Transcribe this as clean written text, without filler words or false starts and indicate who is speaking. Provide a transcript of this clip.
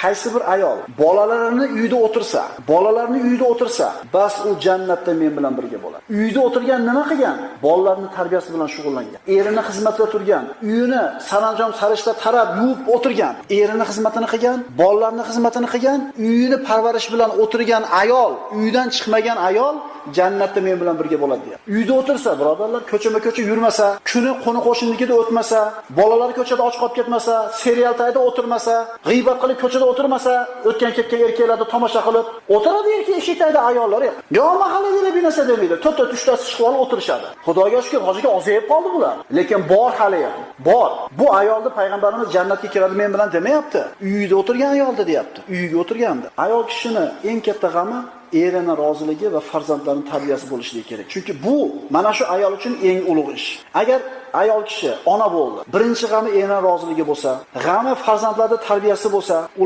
Speaker 1: qaysi bir ayol bolalarini uyida o'tirsa, bas u jannatda men bilan birga bo'ladi. Uyda o'tirgan nima qilgan? Bolalarning tarbiyasi bilan shug'ullangan. Erining xizmatida turgan, uyini saranjom sarishta tarab yuvib o'tirgan, erining xizmatini qilgan, bolalarning xizmatini qilgan, uyini parvarish bilan o'tirgan ayol, uydan chiqmagan ayol jannatda men bilan birga bo'ladi deyapti. Uyda o'tirsa, birodarlar, ko'chama-ko'cha yurmasa, kuni qo'ni-qo'shninikida o'tmasa, bolalar ko'chada och qolib ketmasa, serial tayda o'tirmasa, g'iybat qilib ko'chada o'tirmasa, o'tgan-ketgan erkaklarni tomosha qilib o'tiradi erkak eshik tayda ayollar. Yo mahallaga binasa demaydi. To'tta tushtas chiqib olib o'tirishadi. Xudoga shukr, hozirga ozayib qoldi bular. Lekin bor hali ham. Bor. Bu ayolni payg'ambarimiz jannatga kiradi men bilan demayapti. Uyida o'tirgan ayolda deyapti. Uyiga o'tirganda. Ayol kishini eng katta g'ami erining roziligi va farzandlarining tarbiyasi bo'lishligi kerak. Chunki bu mana shu ayol uchun eng ulug' ish. Agar ayol kishi ona bo'ldi, birinchi g'ami erining roziligi bo'lsa, g'ami farzandlarning tarbiyasi bo'lsa,